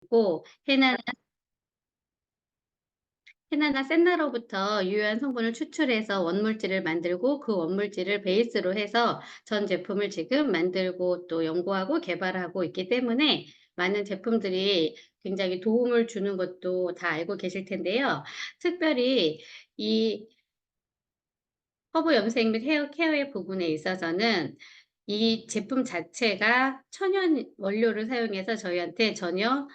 있고 헤나나 센나로부터 유효한 성분을 추출해서 원물질을 만들고 그 원물질을 베이스로 해서 전 제품을 지금 만들고 또 연구하고 개발하고 있기 때문에 많은 제품들이 굉장히 도움을 주는 것도 다 알고 계실 텐데요. 특별히 이 허브 염색 및 헤어 케어의 부분에 있어서는 이 제품 자체가 천연 원료를 사용해서 저희한테 전혀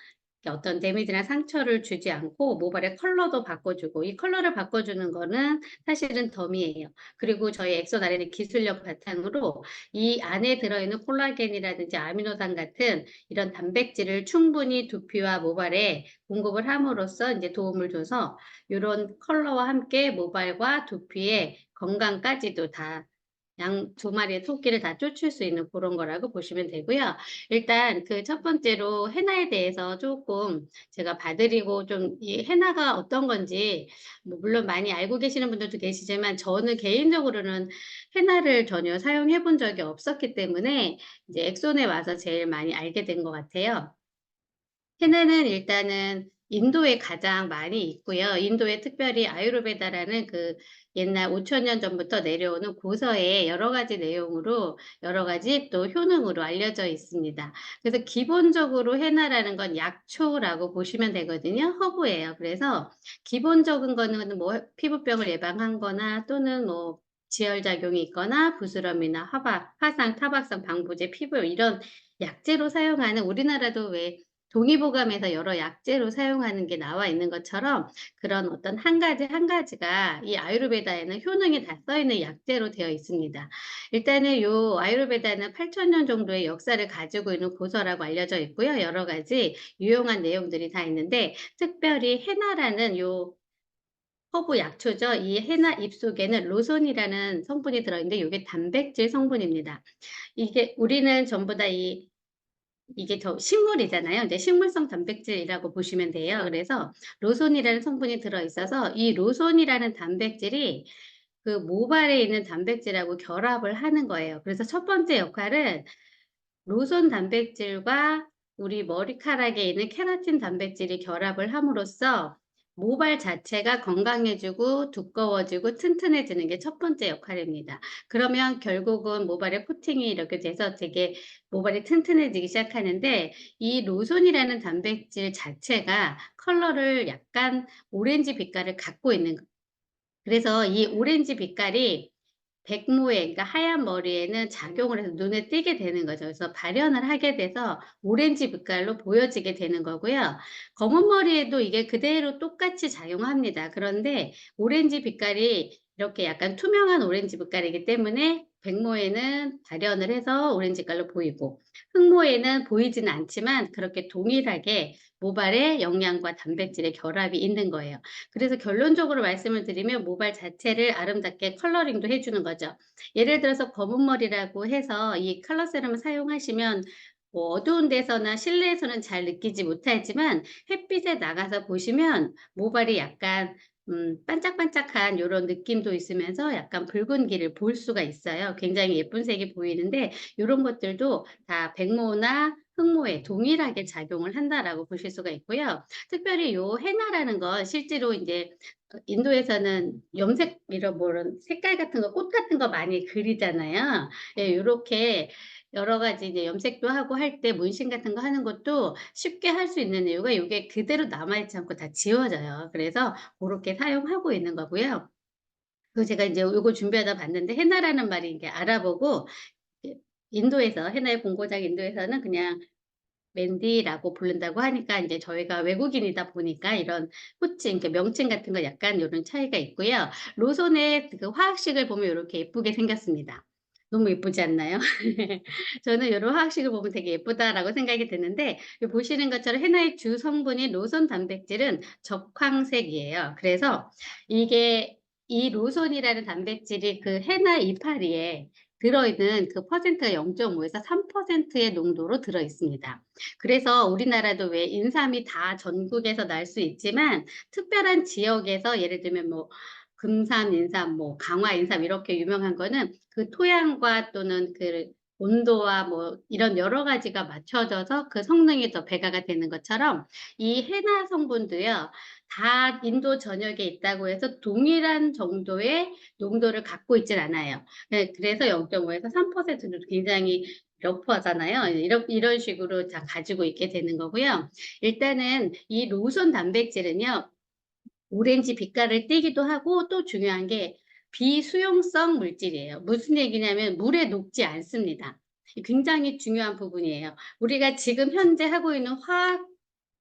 어떤 데미지나 상처를 주지 않고 모발의 컬러도 바꿔주고, 이 컬러를 바꿔주는 거는 사실은 덤이에요. 그리고 저희 엑소 나레는 기술력 바탕으로 이 안에 들어있는 콜라겐이라든지 아미노산 같은 이런 단백질을 충분히 두피와 모발에 공급을 함으로써 이제 도움을 줘서 요런 컬러와 함께 모발과 두피의 건강까지도 다 두 마리의 토끼를 다 쫓을 수 있는 그런 거라고 보시면 되고요. 일단 그 첫 번째로 헤나에 대해서 조금 제가 봐 드리고, 좀 이 헤나가 어떤 건지 뭐 물론 많이 알고 계시는 분들도 계시지만 저는 개인적으로는 헤나를 전혀 사용해 본 적이 없었기 때문에 이제 엑손에 와서 제일 많이 알게 된 것 같아요. 헤나는 일단은 인도에 가장 많이 있고요. 인도에 특별히 아유르베다라는 그 옛날 5천 년 전부터 내려오는 고서의 여러 가지 내용으로, 여러 가지 또 효능으로 알려져 있습니다. 그래서 기본적으로 헤나라는 건 약초라고 보시면 되거든요. 허브예요. 그래서 기본적인 거는 뭐 피부병을 예방한 거나 또는 뭐 지혈작용이 있거나 부스럼이나 화상, 타박상, 방부제, 피부 이런 약재로 사용하는, 우리나라도 왜 동의보감에서 여러 약재로 사용하는 게 나와 있는 것처럼 그런 어떤 한 가지 한 가지가 이 아유르베다에는 효능이 다 써 있는 약재로 되어 있습니다. 일단은 요 아유르베다는 8천 년 정도의 역사를 가지고 있는 고서라고 알려져 있고요. 여러 가지 유용한 내용들이 다 있는데, 특별히 헤나라는 요 허브 약초죠. 이 헤나 잎 속에는 로손이라는 성분이 들어 있는데 요게 단백질 성분입니다. 이게 우리는 전부 다 이게 식물이잖아요. 이제 식물성 단백질이라고 보시면 돼요. 그래서 로손이라는 성분이 들어 있어서 이 로손이라는 단백질이 그 모발에 있는 단백질하고 결합을 하는 거예요. 그래서 첫 번째 역할은 로손 단백질과 우리 머리카락에 있는 케라틴 단백질이 결합을 함으로써 모발 자체가 건강해지고 두꺼워지고 튼튼해지는 게 첫 번째 역할입니다. 그러면 결국은 모발에 코팅이 이렇게 돼서 되게 모발이 튼튼해지기 시작하는데, 이 로손이라는 단백질 자체가 컬러를 약간 오렌지 빛깔을 갖고 있는, 그래서 이 오렌지 빛깔이 백모에, 그러니까 하얀 머리에는 작용을 해서 눈에 띄게 되는 거죠. 그래서 발현을 하게 돼서 오렌지 빛깔로 보여지게 되는 거고요. 검은 머리에도 이게 그대로 똑같이 작용합니다. 그런데 오렌지 빛깔이 이렇게 약간 투명한 오렌지 빛깔이기 때문에 백모에는 발현을 해서 오렌지 깔로 보이고, 흑모에는 보이지는 않지만 그렇게 동일하게 모발에 영양과 단백질의 결합이 있는 거예요. 그래서 결론적으로 말씀을 드리면 모발 자체를 아름답게 컬러링도 해 주는 거죠. 예를 들어서 검은 머리라고 해서 이 컬러 세럼을 사용하시면 뭐 어두운 데서나 실내에서는 잘 느끼지 못하지만 햇빛에 나가서 보시면 모발이 약간 반짝반짝한 요런 느낌도 있으면서 약간 붉은기를 볼 수가 있어요. 굉장히 예쁜 색이 보이는데, 요런 것들도 다 백모나 흑모에 동일하게 작용을 한다라고 보실 수가 있고요. 특별히 요 헤나라는 건 실제로 인제 인도에서는 염색 이런 뭐런 색깔 같은 거, 꽃 같은 거 많이 그리잖아요. 예, 요렇게 여러 가지 이제 염색도 하고 할 때 문신 같은 거 하는 것도 쉽게 할 수 있는 이유가 요게 그대로 남아 있지 않고 다 지워져요. 그래서 고렇게 사용하고 있는 거고요. 그리고 제가 인제 요거 준비하다 봤는데 헤나라는 말이 이게 알아보고, 이 인도에서 헤나의 본고장 인도에서는 그냥 맨디라고 부른다고 하니까 인제 저희가 외국인이다 보니까 이런 호칭, 그러니까 명칭 같은 거 약간 요런 차이가 있고요. 로손의 그 화학식을 보면 요렇게 예쁘게 생겼습니다. 너무 예쁘지 않나요? 저는 요런 화학식을 보면 되게 예쁘다라고 생각이 드는데, 요 보시는 것처럼 헤나의 주 성분인 로손 단백질은 적황색이에요. 그래서 이게 이 로손이라는 단백질이 그 헤나 이파리에 들어있는 그 퍼센트가 0.5에서 3%의 농도로 들어 있습니다. 그래서 우리나라도 왜 인삼이 다 전국에서 날 수 있지만 특별한 지역에서, 예를 들면 뭐 금산 인삼, 뭐 강화 인삼 이렇게 유명한 거는 그 토양과 또는 그 온도와 뭐 이런 여러 가지가 맞춰져서 그 성능이 더 배가가 되는 것처럼 이 해나 성분도요. 다 인도 전역에 있다고 해서 동일한 정도의 농도를 갖고 있진 않아요. 네, 그래서 0.5에서 3%도 굉장히 러프하잖아요. 이런 식으로 다 가지고 있게 되는 거고요. 일단은 이 로선 단백질은요. 오렌지 빛깔을 띠기도 하고 또 중요한 게 비수용성 물질이에요. 무슨 얘기냐면 물에 녹지 않습니다. 굉장히 중요한 부분이에요. 우리가 지금 현재 하고 있는 화학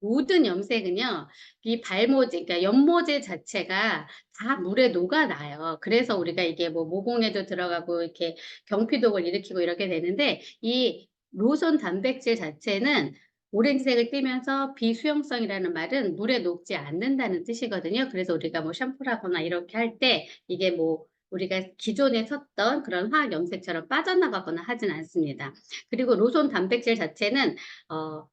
모든 염색은요. 이 발모제 그러니까 연모제 자체가 다 물에 녹아나요. 그래서 우리가 이게 뭐 모공에도 들어가고 이렇게 경피독을 일으키고 이렇게 되는데 이 로선 단백질 자체는 오렌지색을 띠면서 비수용성이라는 말은 물에 녹지 않는다는 뜻이거든요. 그래서 우리가 뭐 샴푸를 하거나 이렇게 할 때 이게 뭐 우리가 기존에 썼던 그런 화학 염색처럼 빠져나가거나 하진 않습니다. 그리고 로선 단백질 자체는 어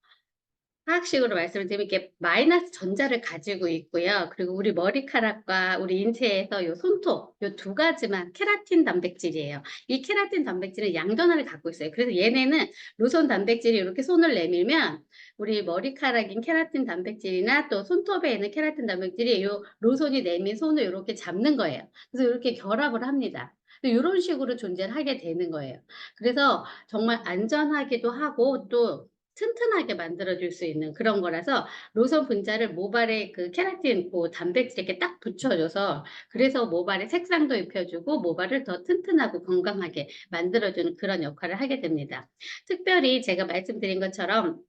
화학식으로 말씀을 드리면 이렇게 마이너스 전자를 가지고 있고요. 그리고 우리 머리카락과 우리 인체에서 요 손톱 요 두 가지만 케라틴 단백질이에요. 이 케라틴 단백질은 양전하를 갖고 있어요. 그래서 얘네는 로선 단백질이 요렇게 손을 내밀면 우리 머리카락인 케라틴 단백질이나 또 손톱에 있는 케라틴 단백질이 요 로선이 내민 손을 요렇게 잡는 거예요. 그래서 요렇게 결합을 합니다. 요런 식으로 존재를 하게 되는 거예요. 그래서 정말 안전하기도 하고 또 튼튼하게 만들어 줄 수 있는 그런 거라서 로션 분자를 모발에 그 케라틴 그 단백질 이렇게 딱 붙여 줘서 그래서 모발에 색상도 입혀 주고 모발을 더 튼튼하고 건강하게 만들어 주는 그런 역할을 하게 됩니다. 특별히 제가 말씀드린 것처럼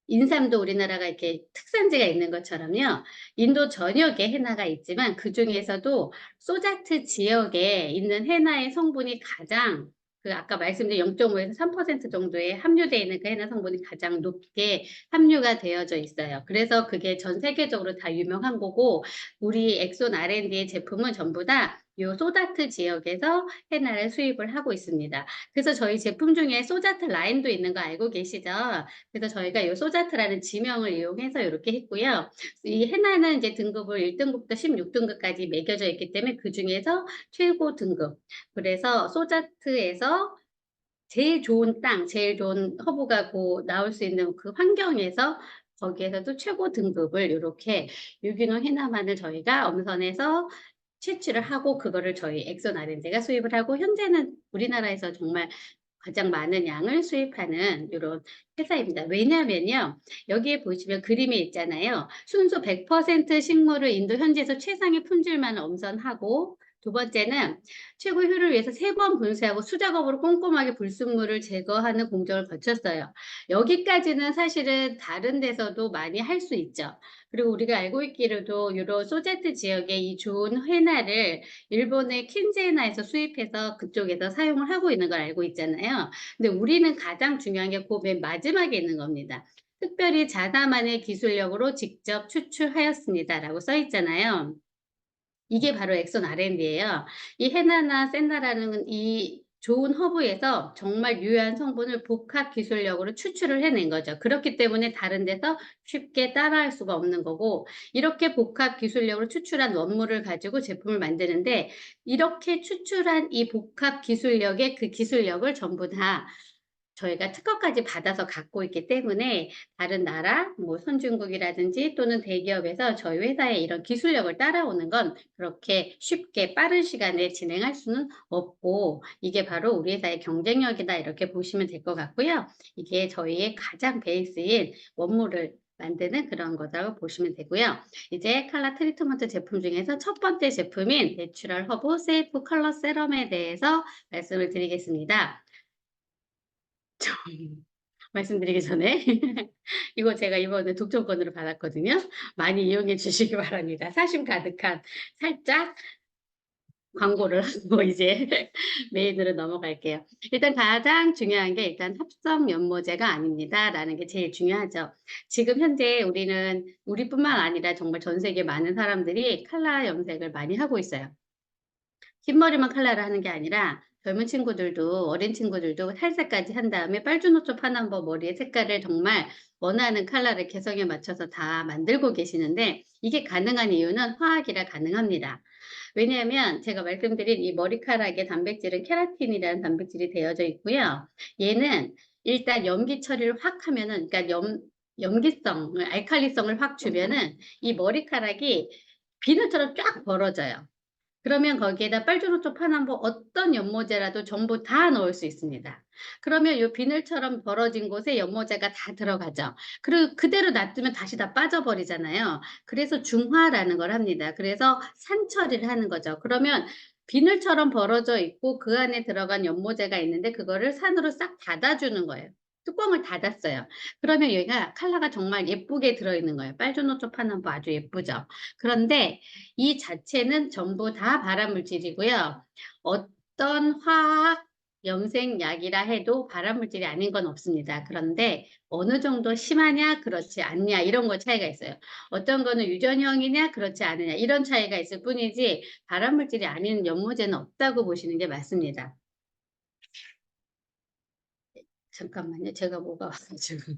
인삼도 우리나라가 이렇게 특산지가 있는 것처럼요. 인도 전역에 해나가 있지만 그중에서도 소자트 지역에 있는 해나의 성분이 가장 그 아까 말씀드린 0.5에서 3% 정도의 함유되어 있는 그 해나 성분이 가장 높게 함유가 되어져 있어요. 그래서 그게 전 세계적으로 다 유명한 거고 우리 엑손 R&D의 제품은 전부 다 요 소자트 지역에서 해나를 수입을 하고 있습니다. 그래서 저희 제품 중에 소자트 라인도 있는 거 알고 계시죠? 그래서 저희가 요 소자트라는 지명을 이용해서 요렇게 했고요. 이 해나는 이제 등급을 1 등급부터 16 등급까지 매겨져 있기 때문에 그중에서 최고 등급. 그래서 소자트에서 제일 좋은 땅, 제일 좋은 허브가 나올 수 있는 그 환경에서 거기에서도 최고 등급을 요렇게 유기농 해나만을 저희가 엄선해서 채취를 하고 그거를 저희 엑소 나렌지가 수입을 하고 현재는 우리나라에서 정말 가장 많은 양을 수입하는 요런 회사입니다. 왜냐하면요. 여기에 보시면 그림에 있잖아요. 순수 100% 식물을 인도 현지에서 최상의 품질만 엄선하고 두 번째는 최고 효율을 위해서 3번 분쇄하고 수작업으로 꼼꼼하게 불순물을 제거하는 공정을 거쳤어요. 여기까지는 사실은 다른 데서도 많이 할 수 있죠. 그리고 우리가 알고 있기로도 유로 소제트 지역의 이 좋은 해나를 일본의 킨제나에서 수입해서 그쪽에서 사용을 하고 있는 걸 알고 있잖아요. 근데 우리는 가장 중요한 게 그 맨 마지막에 있는 겁니다. 특별히 자사만의 기술력으로 직접 추출하였습니다라고 써 있잖아요. 이게 바로 엑손 R&D예요. 이 헤나나 센나라는 이 좋은 허브에서 정말 유효한 성분을 복합 기술력으로 추출을 해낸 거죠. 그렇기 때문에 다른 데서 쉽게 따라할 수가 없는 거고 이렇게 복합 기술력으로 추출한 원물을 가지고 제품을 만드는데 이렇게 추출한 이 복합 기술력의 그 기술력을 전부 다 저희가 특허까지 받아서 갖고 있기 때문에 다른 나라 뭐 선진국이라든지 또는 대기업에서 저희 회사의 이런 기술력을 따라오는 건 그렇게 쉽게 빠른 시간에 진행할 수는 없고 이게 바로 우리 회사의 경쟁력이다 이렇게 보시면 될 것 같고요. 이게 저희의 가장 베이스인 원물을 만드는 그런 거라고 보시면 되고요. 이제 컬러 트리트먼트 제품 중에서 첫 번째 제품인 내추럴 허브 세이프 컬러 세럼에 대해서 말씀을 드리겠습니다. 말씀드리기 전에 이거 제가 이번에 독점권으로 받았거든요. 많이 이용해 주시기 바랍니다. 사심 가득한 살짝 광고를 하고 이제 메인으로 넘어갈게요. 일단 가장 중요한 게 일단 합성 연모제가 아닙니다라는 게 제일 중요하죠. 지금 현재 우리는 우리뿐만 아니라 정말 전 세계 많은 사람들이 컬러 염색을 많이 하고 있어요. 흰머리만 컬러를 하는 게 아니라 젊은 친구들도 어린 친구들도 탈색까지 한 다음에 빨주노초 파남보 머리의 색깔을 정말 원하는 컬러를 개성에 맞춰서 다 만들고 계시는데, 이게 가능한 이유는 화학이라 가능합니다. 왜냐하면 제가 말씀드린 이 머리카락의 단백질은 케라틴이라는 단백질이 되어져 있고요. 얘는 일단 염기 처리를 확 하면은, 그러니까 염기성을, 알칼리성을 확 주면은 이 머리카락이 비늘처럼 쫙 벌어져요. 그러면 거기에다 빨주노초 파남보 어떤 연모제라도 전부 다 넣을 수 있습니다. 그러면 요 비늘처럼 벌어진 곳에 연모제가 다 들어가죠. 그리고 그대로 놔두면 다시 다 빠져버리잖아요. 그래서 중화라는 걸 합니다. 그래서 산 처리를 하는 거죠. 그러면 비늘처럼 벌어져 있고 그 안에 들어간 연모제가 있는데 그거를 산으로 싹 닫아주는 거예요. 뚜껑을 닫았어요. 그러면 여기가 컬러가 정말 예쁘게 들어있는 거예요. 빨주노초 파남보 아주 예쁘죠. 그런데 이 자체는 전부 다 발암 물질이고요. 어떤 화학 염색약이라 해도 발암 물질이 아닌 건 없습니다. 그런데 어느 정도 심하냐, 그렇지 않냐, 이런 거 차이가 있어요. 어떤 거는 유전형이냐, 그렇지 않으냐, 이런 차이가 있을 뿐이지 발암 물질이 아닌 연모제는 없다고 보시는 게 맞습니다. 잠깐만요. 제가 뭐가 와가지고.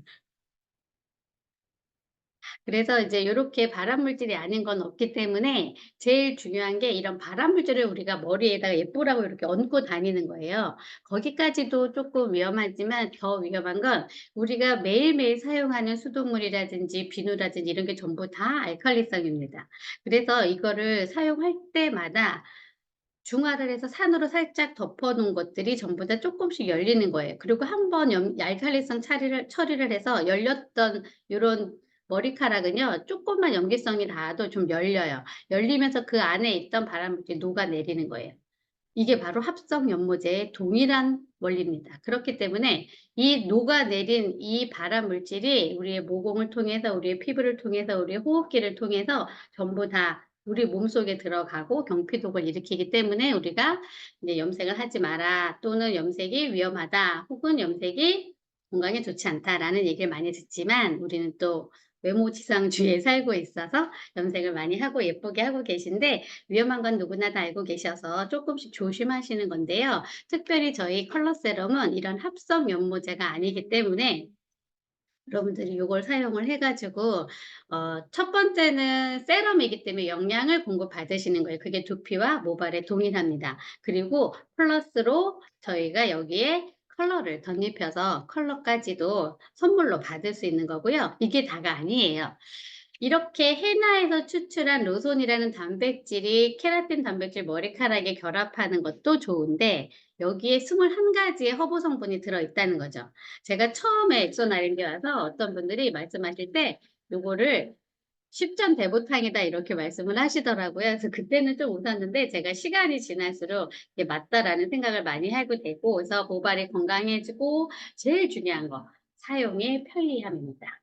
그래서 이제 요렇게 발암 물질이 아닌 건 없기 때문에 제일 중요한 게 이런 발암 물질을 우리가 머리에다가 예쁘라고 이렇게 얹고 다니는 거예요. 거기까지도 조금 위험하지만 더 위험한 건 우리가 매일매일 사용하는 수돗물이라든지 비누라든지 이런 게 전부 다 알칼리성입니다. 그래서 이거를 사용할 때마다 중화를 해서 산으로 살짝 덮어 놓은 것들이 전부 다 쪼끔씩 열리는 거예요. 그리고 한번 알칼리성 처리를 해서 열렸던 요런 머리카락은요, 쪼끔만 염기성이 닿아도 좀 열려요. 열리면서 그 안에 있던 발암물질이 녹아내리는 거예요. 이게 바로 합성 연모제의 동일한 원리입니다. 그렇기 때문에 이 녹아내린 이 발암 물질이 우리의 모공을 통해서, 우리의 피부를 통해서, 우리의 호흡기를 통해서 전부 다 우리 몸속에 들어가고 경피독을 일으키기 때문에 우리가 이제 "염색을 하지 마라." 또는 "염색이 위험하다." 혹은 "염색이 건강에 좋지 않다."라는 얘기를 많이 듣지만 우리는 또 외모지상주의에 살고 있어서 염색을 많이 하고 예쁘게 하고 계신데, 위험한 건 누구나 다 알고 계셔서 쪼끔씩 조심하시는 건데요. 특별히 저희 컬러 세럼은 이런 합성 연모제가 아니기 때문에 여러분들이 요걸 사용을 해 가지고 첫 번째는 세럼이기 때문에 영양을 공급받으시는 거예요. 그게 두피와 모발에 동일합니다. 그리고 플러스로 저희가 여기에 컬러를 덧입혀서 컬러까지도 선물로 받을 수 있는 거고요. 이게 다가 아니에요. 이렇게 헤나에서 추출한 로손이라는 단백질이 케라틴 단백질 머리카락에 결합하는 것도 좋은데, 여기에 21가지의 허브 성분이 들어있다는 거죠. 제가 처음에 엑소나린게 와서 어떤 분들이 말씀하실 때 요거를 "십전 대보탕이다." 이렇게 말씀을 하시더라고요. 그래서 그때는 좀 웃었는데, 제가 시간이 지날수록 이게 맞다라는 생각을 많이 하게 되고, 그래서 모발이 건강해지고 제일 중요한 거 사용의 편리함입니다.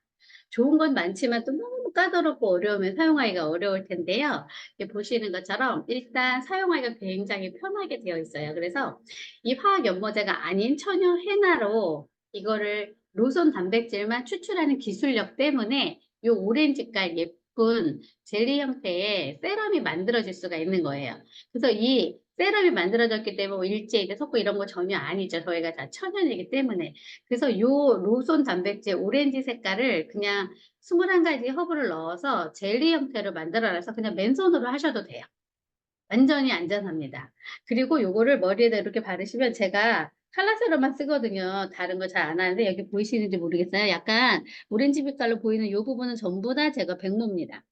좋은 건 많지만 또 너무 까다롭고 어려우면 사용하기가 어려울 텐데요. 이렇게 보시는 것처럼 일단 사용하기가 굉장히 편하게 되어 있어요. 그래서 이 화학 연모제가 아닌 천연 해나로 이거를 로선 단백질만 추출하는 기술력 때문에 요 오렌지깔 예쁜 젤리 형태의 세럼이 만들어질 수가 있는 거예요. 그래서 이 세럼이 만들어졌기 때문에 뭐 일제이드 섞고 이런 거 전혀 아니죠. 저희가 다 천연이기 때문에. 그래서 요 로손 단백질 오렌지 색깔을 그냥 21가지 허브를 넣어서 젤리 형태로 만들어 놔서 그냥 맨손으로 하셔도 돼요. 완전히 안전합니다. 그리고 요거를 머리에다 이렇게 바르시면, 제가 칼라세럼만 쓰거든요. 다른 거 잘 안 하는데 여기 보이시는지 모르겠어요. 약간 오렌지 빛깔로 보이는 요 부분은 전부 다 제가 백모입니다.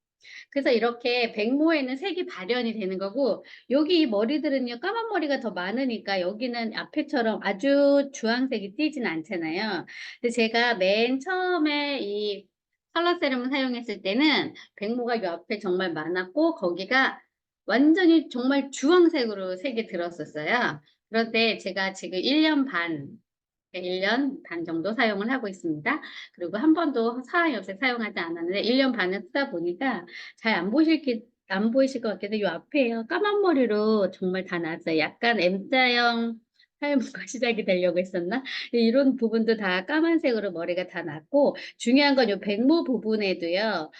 그래서 이렇게 백모에는 색이 발현이 되는 거고, 여기 이 머리들은요 까만 머리가 더 많으니까 여기는 앞에처럼 아주 주황색이 띄진 않잖아요. 근데 제가 맨 처음에 이 컬러 세럼을 사용했을 때는 백모가 요 앞에 정말 많았고 거기가 완전히 정말 주황색으로 색이 들었었어요. 그런데 제가 지금 1년 반, 1년 반 정도 사용을 하고 있습니다. 그리고 한 번도 사항이 없이 사용하지 않았는데 1년 반을 쓰다 보니까 잘 안 보이실 것 같긴 요 앞에요. 까만 머리로 정말 다 나왔어요. 약간 M자형 탈모가 시작이 되려고 했었나? 이런 부분도 다 까만색으로 머리가 다 났고, 중요한 건 요 백모 부분에도요.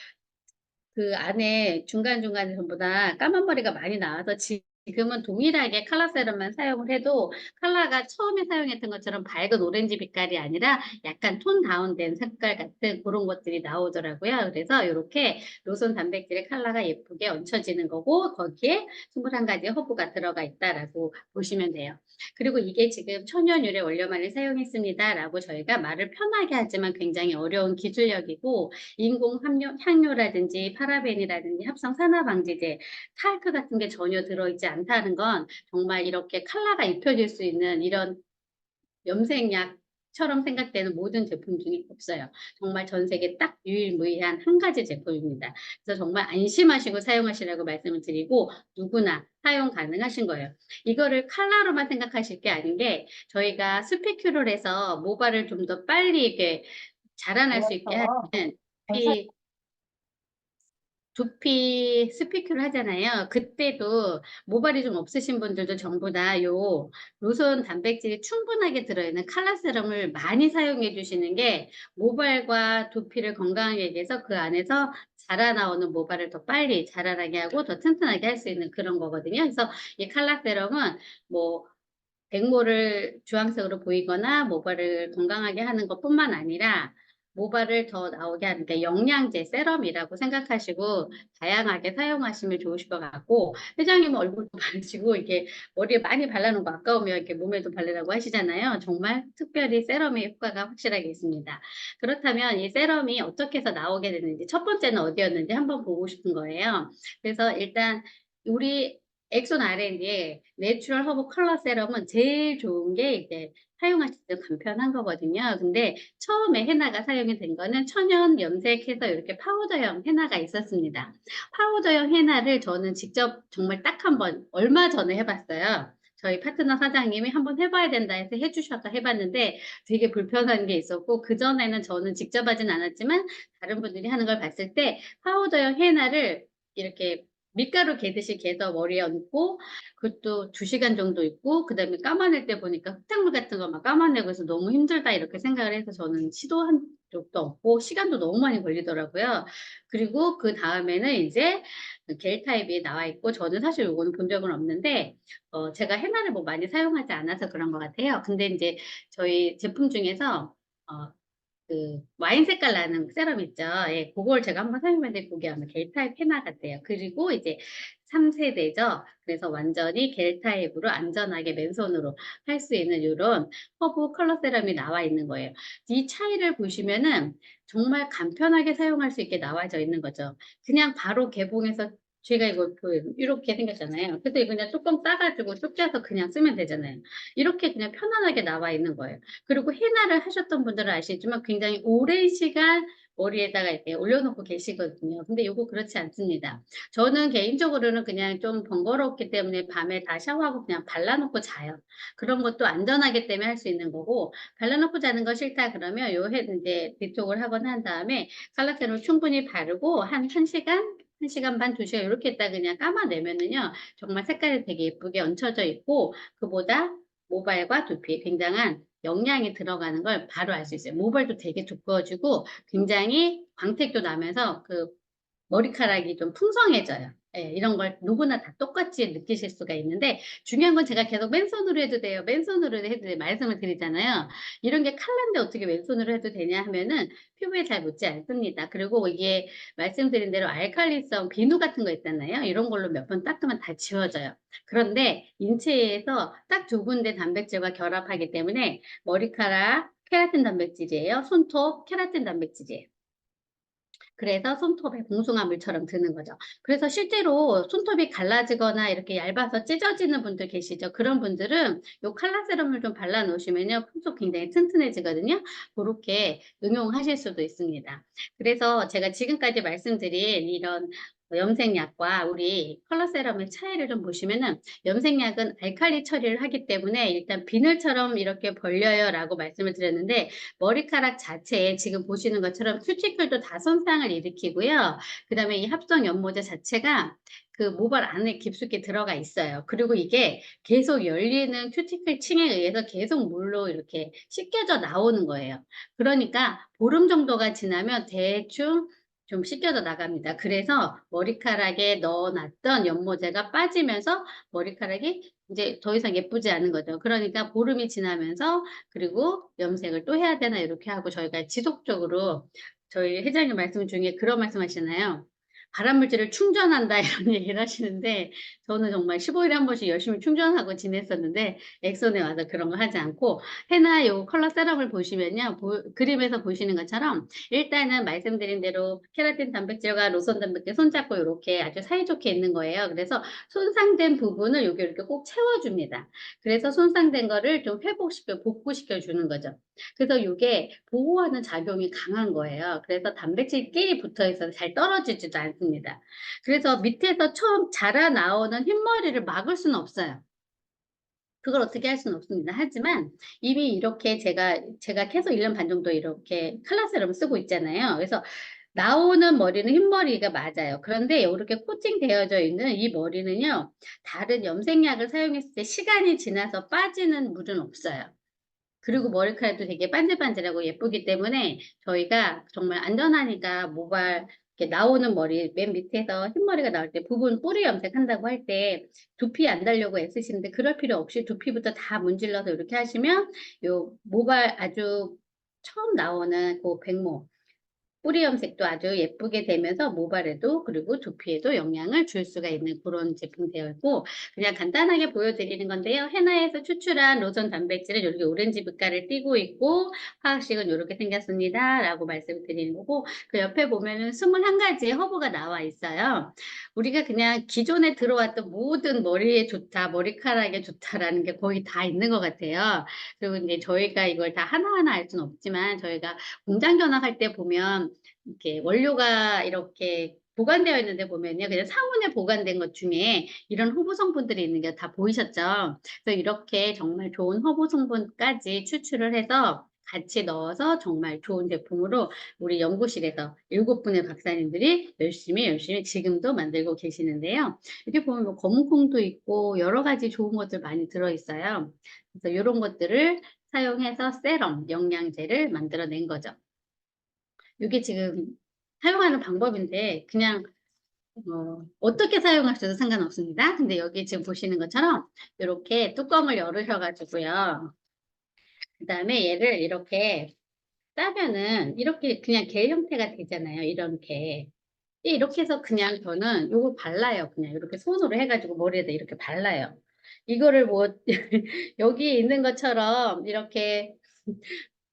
그 안에 중간중간에 전부 다 까만 머리가 많이 나와서 지금 지금은 동일하게 컬러 세럼만 사용을 해도 컬러가 처음에 사용했던 것처럼 밝은 오렌지 빛깔이 아니라 약간 톤 다운된 색깔 같은 그런 것들이 나오더라고요. 그래서 요렇게 로션 단백질의 컬러가 예쁘게 얹혀지는 거고 거기에 21가지 허브가 들어가 있다라고 보시면 돼요. 그리고 이게 지금 천연 유래 원료만을 사용했습니다라고 저희가 말을 편하게 하지만 굉장히 어려운 기술력이고 인공 향료라든지 파라벤이라든지 합성 산화 방지제, 탈크 같은 게 전혀 들어있지 않다는 건 정말 이렇게 컬러가 입혀질 수 있는 이런 염색약처럼 생각되는 모든 제품 중에 없어요. 정말 전 세계 딱 유일무이한 한 가지 제품입니다. 그래서 정말 안심하시고 사용하시라고 말씀을 드리고 누구나 사용 가능하신 거예요. 이거를 컬러로만 생각하실 게 아닌 게 저희가 스피‌큐를 해서 모발을 좀 더 빨리 이렇게 자라날 수 있게 그래서 하는 전사 피 두피 스피큐를 하잖아요. 그때도 모발이 좀 없으신 분들도 전부 다 요 로션 단백질이 충분하게 들어있는 칼라 세럼을 많이 사용해 주시는 게 모발과 두피를 건강하게 하기 위해서 그 안에서 자라나오는 모발을 더 빨리 자라나게 하고 더 튼튼하게 할 수 있는 그런 거거든요. 그래서 이 칼라 세럼은 뭐 백모를 주황색으로 보이거나 모발을 건강하게 하는 것뿐만 아니라 모발을 더 나오게 하는 게 영양제, 세럼이라고 생각하시고 다양하게 사용하시면 좋으실 것 같고 회장님은 얼굴도 바르시고 이렇게 머리에 많이 발라 놓은 거 아까우면 이렇게 몸에도 바르라고 하시잖아요. 정말 특별히 세럼의 효과가 확실하게 있습니다. 그렇다면 이 세럼이 어떻게 해서 나오게 됐는지 첫 번째는 어디였는지 한번 보고 싶은 거예요. 그래서 일단 우리 엑손 R&D의 내추럴 허브 컬러 세럼은 제일 좋은 게 이제 사용하실 때 간편한 거거든요. 근데 처음에 헤나가 사용이 된 거는 천연 염색해서 이렇게 파우더형 헤나가 있었습니다. 파우더형 헤나를 저는 직접 정말 딱 한 번 얼마 전에 해 봤어요. 저희 파트너 사장님이 "한번 해 봐야 된다." 해서 해 주셔서 해 봤는데 되게 불편한 게 있었고 그전에는 저는 직접 하진 않았지만 다른 분들이 하는 걸 봤을 때 파우더형 헤나를 이렇게 밀가루 개듯이 개서 머리에 얹고 그것도 2시간 정도 있고 그다음에 감아낼 때 보니까 흙탕물 같은 거 막 감아내고 해서 '너무 힘들다.' 이렇게 생각을 해서 저는 시도한 적도 없고 시간도 너무 많이 걸리더라고요. 그리고 그다음에는 인제 그 겔 타입이 나와 있고 저는 사실 요거는 본 적은 없는데 제가 헤나를 뭐 많이 사용하지 않아서 그런 것 같아요. 근데 인제 저희 제품 중에서 어 와인 색깔 나는 세럼 있죠. 예. 고걸 제가 한번 사용했는데 그게 아마 겔 타입 헤나 같아요. 그리고 이제 3 세대죠. 그래서 완전히 겔 타입으로 안전하게 맨손으로 할 수 있는 요런 허브 컬러 세럼이 나와 있는 거예요. 이 차이를 보시면은 정말 간편하게 사용할 수 있게 나와져 있는 거죠. 그냥 바로 개봉해서 제가 이거 요렇게 생겼잖아요. 그래서 이거 그냥 뚜껑 싸 가지고 쭉 짜서 그냥 쓰면 되잖아요. 이렇게 그냥 편안하게 나와 있는 거예요. 그리고 헤나를 하셨던 분들은 아시지만 굉장히 오랜 시간 머리에다가 이렇게 올려놓고 계시거든요. 근데 요거 그렇지 않습니다. 저는 개인적으로는 그냥 좀 번거롭기 때문에 밤에 다 샤워하고 그냥 발라 놓고 자요. 그런 것도 안전하기 때문에 할 수 있는 거고 발라 놓고 자는 거 싫다 그러면 요 해 인제 디톡을 하거나 한 다음에 칼라세럼을 충분히 바르고 한 1 시간, 1 시간 반, 2 시간 요렇게 있다 그냥 감아내면은요 정말 색깔이 되게 예쁘게 얹혀져 있고 그보다 모발과 두피에 굉장한 영양이 들어가는 걸 바로 알 수 있어요. 모발도 되게 두꺼워지고 굉장히 광택도 나면서 그 머리카락이 좀 풍성해져요. 예. 이런 걸 누구나 다 똑같이 느끼실 수가 있는데 중요한 건 제가 계속 맨손으로 해도 돼요. 맨손으로 해도 돼요. 말씀을 드리잖아요. 이런 게 칼라인데 어떻게 왼손으로 해도 되냐 하면은 피부에 잘 묻지 않습니다. 그리고 이게 말씀드린 대로 알칼리성 비누 같은 거 있잖아요. 이런 걸로 몇 번 닦으면 다 지워져요. 그런데 인체에서 딱 2군데 단백질과 결합하기 때문에 머리카락 케라틴 단백질이에요. 손톱 케라틴 단백질이에요. 그래서 손톱에 봉숭아물처럼 드는 거죠. 그래서 실제로 손톱이 갈라지거나 이렇게 얇아서 찢어지는 분들 계시죠. 그런 분들은 요 칼라 세럼을 좀 발라 놓으시면요. 손톱 굉장히 튼튼해지거든요. 고렇게 응용하실 수도 있습니다. 그래서 제가 지금까지 말씀드린 이런 염색약과 우리 컬러 세럼의 차이를 좀 보시면은 염색약은 알칼리 처리를 하기 때문에 일단 "비늘처럼 이렇게 벌려요."라고 말씀을 드렸는데 머리카락 자체에 지금 보시는 것처럼 큐티클도 다 손상을 일으키고요. 그다음에 이 합성 연모제 자체가 그 모발 안에 깊숙이 들어가 있어요. 그리고 이게 계속 열리는 큐티클 층에 의해서 계속 물로 이렇게 씻겨져 나오는 거예요. 그러니까 보름 정도가 지나면 대충 좀 씻겨져 나갑니다. 그래서 머리카락에 넣어놨던 연모제가 빠지면서 머리카락이 이제 더 이상 예쁘지 않은 거죠. 그러니까 보름이 지나면서 그리고 염색을 또 해야 되나 이렇게 하고 저희가 지속적으로 저희 회장님 말씀 중에 그런 말씀하시잖아요. 발암물질을 충전한다 이런 얘기를 하시는데 저는 정말 15일에 한 번씩 열심히 충전하고 지냈었는데 엑손에 와서 그런 거 하지 않고 헤나 요 컬러 세럼을 보시면요. 그림에서 보시는 것처럼 일단은 말씀드린 대로 케라틴 단백질과 로선 단백질 손잡고 요렇게 아주 사이좋게 있는 거예요. 그래서 손상된 부분을 요게 이렇게 꼭 채워줍니다. 그래서 손상된 거를 좀 회복시켜 복구시켜 주는 거죠. 그래서 요게 보호하는 작용이 강한 거예요. 그래서 단백질끼리 붙어 있어서 잘 떨어지지도 않습니다. 그래서 밑에서 처음 자라 나오는 흰머리를 막을 수는 없어요. 그걸 어떻게 할 수는 없습니다. 하지만 이미 이렇게 제가 계속 1년 반 정도 이렇게 칼라 세럼을 쓰고 있잖아요. 그래서 나오는 머리는 흰머리가 맞아요. 그런데 요렇게 코팅되어져 있는 이 머리는요. 다른 염색약을 사용했을 때 시간이 지나서 빠지는 물은 없어요. 그리고 머리카락도 되게 반질반질하고 예쁘기 때문에 저희가 정말 안전하니까 모발 이렇게 나오는 머리 맨 밑에서 흰머리가 나올 때 부분 뿌리 염색한다고 할 때 두피 안 달려고 애쓰시는데 그럴 필요 없이 두피부터 다 문질러서 이렇게 하시면 요 모발 아주 처음 나오는 그 백모 뿌리 염색도 아주 예쁘게 되면서 모발에도 그리고 두피에도 영향을 줄 수가 있는 그런 제품 되어 있고 그냥 간단하게 보여드리는 건데요. 헤나에서 추출한 로션 단백질은 이렇게 오렌지 빛깔을 띠고 있고 화학식은 이렇게 생겼습니다. 라고 말씀을 드리는 거고 그 옆에 보면은 21가지의 허브가 나와 있어요. 우리가 그냥 기존에 들어왔던 모든 머리에 좋다, 머리카락에 좋다라는 게 거의 다 있는 것 같아요. 그리고 이제 저희가 이걸 다 하나하나 알 수는 없지만 저희가 공장 견학할 때 보면 이렇게 원료가 이렇게 보관되어 있는데 보면요. 그냥 상온에 보관된 것 중에 이런 허브 성분들이 있는 게 다 보이셨죠? 그래서 이렇게 정말 좋은 허브 성분까지 추출을 해서 같이 넣어서 정말 좋은 제품으로 우리 연구실에서 7분의 박사님들이 열심히 지금도 만들고 계시는데요. 이렇게 보면 뭐 검은콩도 있고 여러 가지 좋은 것들 많이 들어 있어요. 그래서 요런 것들을 사용해서 세럼, 영양제를 만들어낸 거죠. 요게 지금 사용하는 방법인데 그냥 어떻게 사용하셔도 상관없습니다. 근데 여기 지금 보시는 것처럼 요렇게 뚜껑을 열으셔 가지고요. 그다음에 얘를 이렇게 따면은 이렇게 그냥 겔 형태가 되잖아요, 이렇게. 이렇게 해서 그냥 저는 요걸 발라요. 그냥 이렇게 손으로 해 가지고 머리에다 이렇게 발라요. 이거를 뭐 여기 있는 것처럼 이렇게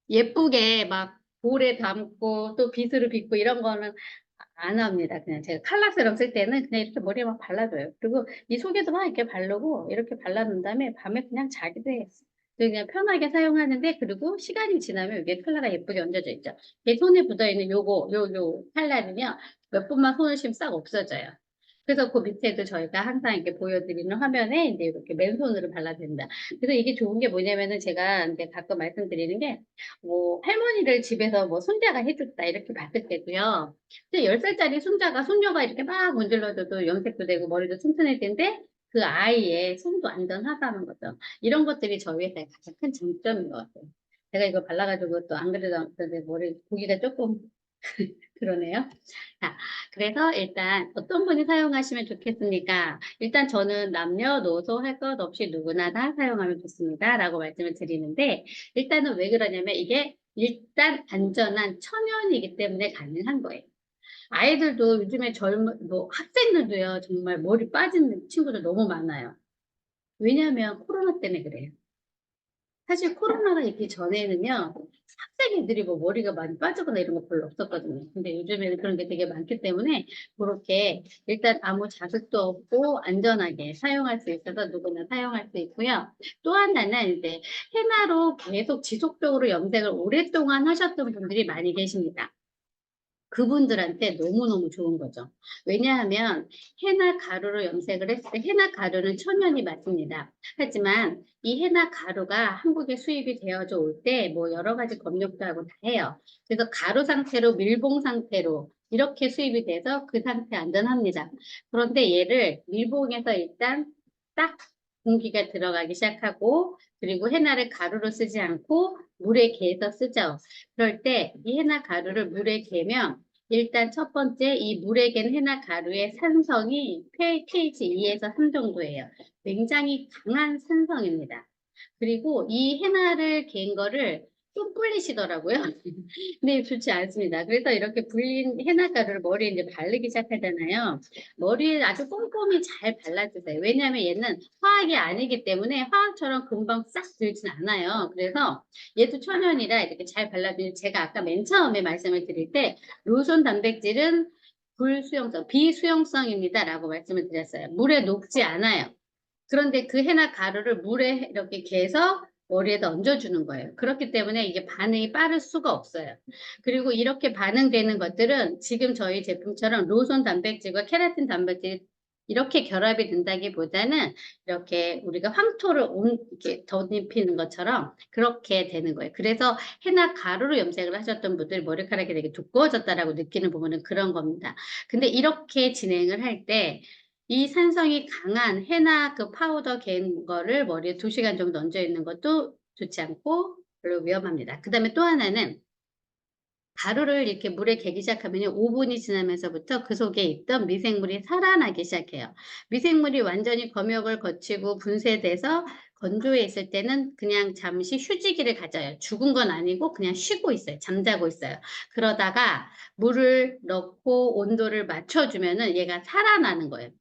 예쁘게 막 볼에 담고 또 빗으로 빗고 이런 거는 안 합니다. 그냥 제가 칼라 세럼 쓸 때는 그냥 이렇게 머리에 막 발라줘요. 그리고 이 속에도 막 이렇게 바르고 이렇게 발라 놓은 다음에 밤에 그냥 자기도 해요. 그냥 편하게 사용하는데 그리고 시간이 지나면 이게 컬러가 예쁘게 얹어져 있죠. 제 손에 묻어 있는 요거 요 컬러는요. 몇 분만 손을 쉬면 싹 없어져요. 그래서 그 밑에도 저희가 항상 이렇게 보여드리는 화면에 인제 이렇게 맨손으로 발라도 된다. 그래서 이게 좋은 게 뭐냐면은 제가 인제 가끔 말씀드리는 게 뭐 할머니를 집에서 뭐 손자가 해 줬다 이렇게 봤을 때도요. 근데 10살짜리 손자가 손녀가 이렇게 막 문질러 줘도 염색도 되고 머리도 튼튼할 텐데 그 아이의 손도 안전하다는 거죠. 이런 것들이 저희 회사의 가장 큰 장점인 것 같아요. 제가 이거 발라 가지고 또 안 그래도 근데 머리 보기가 쪼끔 그러네요. 자, 그래서 일단 어떤 분이 사용하시면 좋겠습니까? 일단 저는 남녀노소 할 것 없이 누구나 다 사용하면 좋습니다라고 말씀을 드리는데 일단은 왜 그러냐면 이게 일단 안전한 천연이기 때문에 가능한 거예요. 아이들도 요즘에 젊은 뭐 학생들도요 정말 머리 빠진 친구들 너무 많아요. 왜냐하면 코로나 때문에 그래요. 사실 코로나가 있기 전에는요. 학생 애들이 뭐 머리가 많이 빠지거나 이런 거 별로 없었거든요. 근데 요즘에는 그런 게 되게 많기 때문에 고렇게 일단 아무 자극도 없고 안전하게 사용할 수 있어서 누구나 사용할 수 있고요. 또 하나는 이제 헤나로 계속 지속적으로 염색을 오랫동안 하셨던 분들이 많이 계십니다. 그분들한테 너무너무 좋은 거죠. 왜냐하면 헤나 가루로 염색을 했을 때 헤나 가루는 천연이 맞습니다. 하지만 이 헤나 가루가 한국에 수입이 되어져 올 때 뭐 여러 가지 검역도 하고 다 해요. 그래서 가루 상태로 밀봉 상태로 이렇게 수입이 돼서 그 상태 안전합니다. 그런데 얘를 밀봉해서 일단 딱 공기가 들어가기 시작하고 그리고 헤나를 가루로 쓰지 않고 물에 개서 쓰죠. 그럴 때 이 헤나 가루를 물에 개면 일단 첫 번째, 이 물에 갠 해나 가루의 산성이 pH 2에서 3 정도예요. 굉장히 강한 산성입니다. 그리고 이 해나를 갠 거를 좀 불리시더라고요. 네, 좋지 않습니다. 그래서 이렇게 불린 해나 가루를 머리에 이제 바르기 시작하잖아요. 머리에 아주 꼼꼼히 잘 발라주세요. 왜냐하면 얘는 화학이 아니기 때문에 화학처럼 금방 싹 들진 않아요. 그래서 얘도 천연이라 이렇게 잘 발라주는, 제가 아까 맨 처음에 말씀을 드릴 때 로션 단백질은 불수용성, 비수용성입니다라고 말씀을 드렸어요. 물에 녹지 않아요. 그런데 그 해나 가루를 물에 이렇게 개서 머리에다 얹어주는 거예요. 그렇기 때문에 이게 반응이 빠를 수가 없어요. 그리고 이렇게 반응되는 것들은 지금 저희 제품처럼 로션 단백질과 케라틴 단백질이 이렇게 결합이 된다기보다는 이렇게 우리가 황토를 이렇게 덧입히는 것처럼 그렇게 되는 거예요. 그래서 해나 가루로 염색을 하셨던 분들 머리카락이 되게 두꺼워졌다라고 느끼는 부분은 그런 겁니다. 근데 이렇게 진행을 할때 이 산성이 강한 해나 그 파우더 갠 거를 머리에 2시간 정도 얹어 있는 것도 좋지 않고 별로 위험합니다. 그다음에 또 하나는 가루를 이렇게 물에 개기 시작하면요, 5 분이 지나면서부터 그 속에 있던 미생물이 살아나기 시작해요. 미생물이 완전히 검역을 거치고 분쇄돼서 건조해 있을 때는 그냥 잠시 휴지기를 가져요. 죽은 건 아니고 그냥 쉬고 있어요. 잠자고 있어요. 그러다가 물을 넣고 온도를 맞춰 주면은 얘가 살아나는 거예요.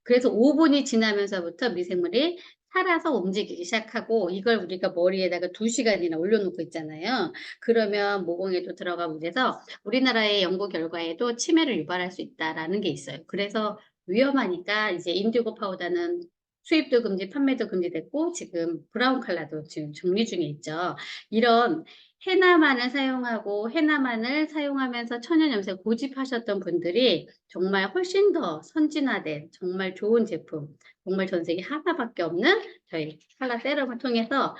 그래서 5 분이 지나면서부터 미생물이 살아서 움직이기 시작하고, 이걸 우리가 머리에다가 2 시간이나 올려 놓고 있잖아요. 그러면 모공에도 들어가고 그래서 우리나라의 연구 결과에도 치매를 유발할 수 있다라는 게 있어요. 그래서 위험하니까 이제 인디고 파우더는 수입도 금지, 판매도 금지됐고 지금 브라운 컬러도 지금 정리 중에 있죠. 이런 해나만을 사용하고 해나만을 사용하면서 천연 염색 고집하셨던 분들이 정말 훨씬 더 선진화된 정말 좋은 제품, 정말 전 세계 하나밖에 없는 저희 컬러 세럼을 통해서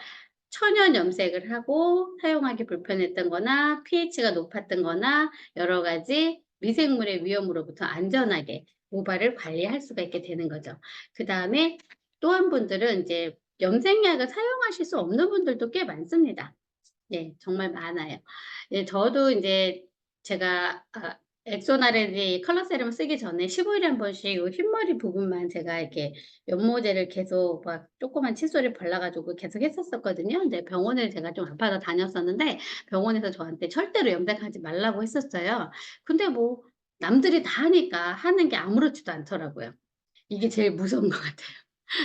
천연 염색을 하고 사용하기 불편했던 거나 pH가 높았던 거나 여러 가지 미생물의 위험으로부터 안전하게 모발을 관리할 수가 있게 되는 거죠. 그다음에 또 한 분들은 이제 염색약을 사용하실 수 없는 분들도 꽤 많습니다. 예. 정말 많아요. 예, 저도 인제 제가 엑소나렌지 컬러 세럼을 쓰기 전에 15 일에 한 번씩 요 흰머리 부분만 제가 이렇게 연모제를 계속 막 조그만 칫솔에 발라 가지고 계속 했었었거든요. 근데 병원을 제가 좀 아파서 다녔었는데 병원에서 저한테 절대로 염색하지 말라고 했었어요. 근데 뭐 남들이 다 하니까 하는 게 아무렇지도 않더라고요. 이게 제일 무서운 것 같아요.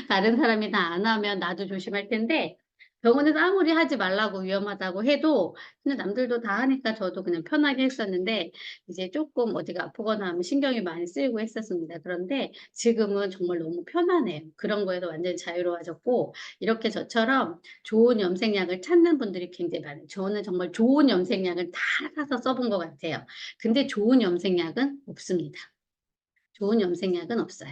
다른 사람이 다 안 하면 나도 조심할 텐데 병원에서 아무리 하지 말라고 위험하다고 해도 근데 남들도 다 하니까 저도 그냥 편하게 했었는데 이제 쪼끔 어디가 아프거나 하면 신경이 많이 쓰이고 했었습니다. 그런데 지금은 정말 너무 편하네요. 그런 거에서 완전히 자유로워졌고 이렇게 저처럼 좋은 염색약을 찾는 분들이 굉장히 많아요. 저는 정말 좋은 염색약을 다 사서 써본 것 같아요. 근데 좋은 염색약은 없습니다. 좋은 염색약은 없어요.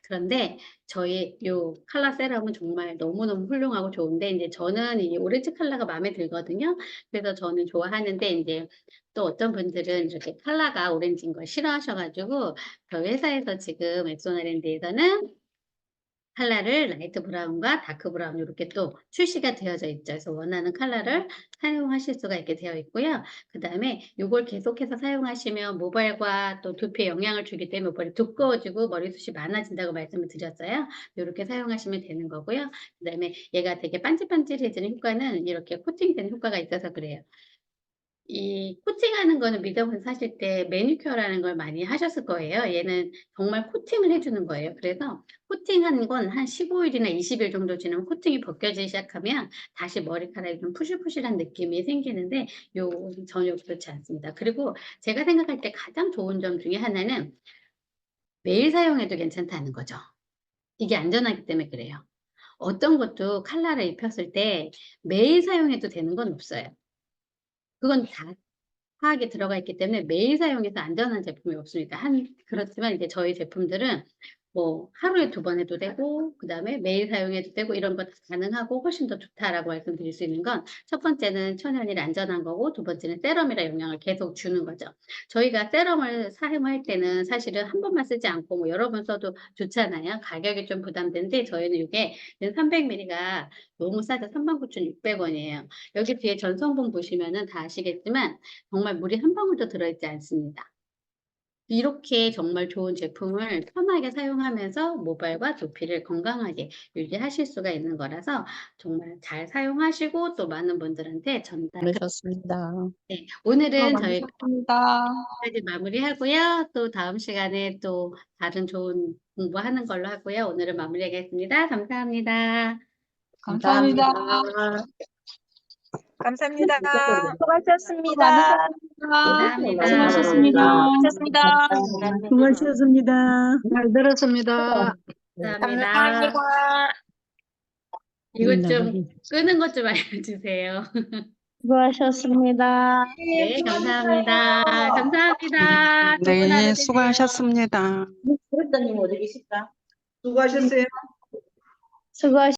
그런데 저희 요 컬러 세럼은 정말 너무너무 훌륭하고 좋은데 인제 저는 이 오렌지 컬러가 마음에 들거든요. 그래서 저는 좋아하는데 인제 또 어떤 분들은 이렇게 컬러가 오렌지인 걸 싫어하셔 가지고 저희 회사에서 지금 엑소나랜드에서는 컬러를 라이트 브라운과 다크 브라운 요렇게 또 출시가 되어져 있죠. 그래서 원하는 컬러를 사용하실 수가 있게 되어 있고요. 그다음에 요걸 계속해서 사용하시면 모발과 또 두피에 영향을 주기 때문에 모발이 두꺼워지고 머리숱이 많아진다고 말씀을 드렸어요. 요렇게 사용하시면 되는 거고요. 그다음에 얘가 되게 반질반질해지는 효과는 이렇게 코팅되는 효과가 있어서 그래요. 이 코팅하는 거는 미적은 사실 때 매니큐어라는 걸 많이 하셨을 거예요. 얘는 정말 코팅을 해 주는 거예요. 그래서 코팅하는 건 한 15 일이나 20일 정도 지나면 코팅이 벗겨지기 시작하면 다시 머리카락이 좀 푸실푸실한 느낌이 생기는데 요거는 전혀 그렇지 않습니다. 그리고 제가 생각할 때 가장 좋은 점 중에 하나는 매일 사용해도 괜찮다는 거죠. 이게 안전하기 때문에 그래요. 어떤 것도 컬러를 입혔을 때 매일 사용해도 되는 건 없어요. 그건 다 화학이 들어가 있기 때문에 매일 사용해서 안전한 제품이 없습니다. 그렇지만 이제 저희 제품들은 뭐 하루에 2번 해도 되고 그다음에 매일 사용해도 되고 이런 거 다 가능하고 훨씬 더 좋다라고 말씀드릴 수 있는 건 첫 번째는 천연이라 안전한 거고 두 번째는 세럼이라 영향을 계속 주는 거죠. 저희가 세럼을 사용할 때는 사실은 한 번만 쓰지 않고 뭐 여러 번 써도 좋잖아요. 가격이 좀 부담되는데 저희는 이게 300ml가 너무 싸죠. 39,600 원이에요. 여기 뒤에 전성분 보시면은 다 아시겠지만 정말 물이 한 방울도 들어있지 않습니다. 이렇게 정말 좋은 제품을 편하게 사용하면서 모발과 두피를 건강하게 유지하실 수가 있는 거라서 정말 잘 사용하시고 또 많은 분들한테 전달 많으셨습니다. 네. 수고 오늘은 저희가 많으셨습니다. 여기까지 마무리하고요. 또 다음 시간에 또 다른 좋은 공부하는 걸로 하고요. 오늘은 마무리하겠습니다. 감사합니다. 감사합니다. 감사합니다. 수고하셨습니다. 감사합니다. 수고하셨습니다. 수고하셨습니다. 잘 들었습니다. 감사합니다. 감사합니다. 이것 좀 끄는 것 좀 알려주세요. 수고하셨습니다. 네, 감사합니다. 감사합니다. 좋은 하루 네, 되세요. 수고하셨습니다. 수고하셨어요. 수고하셨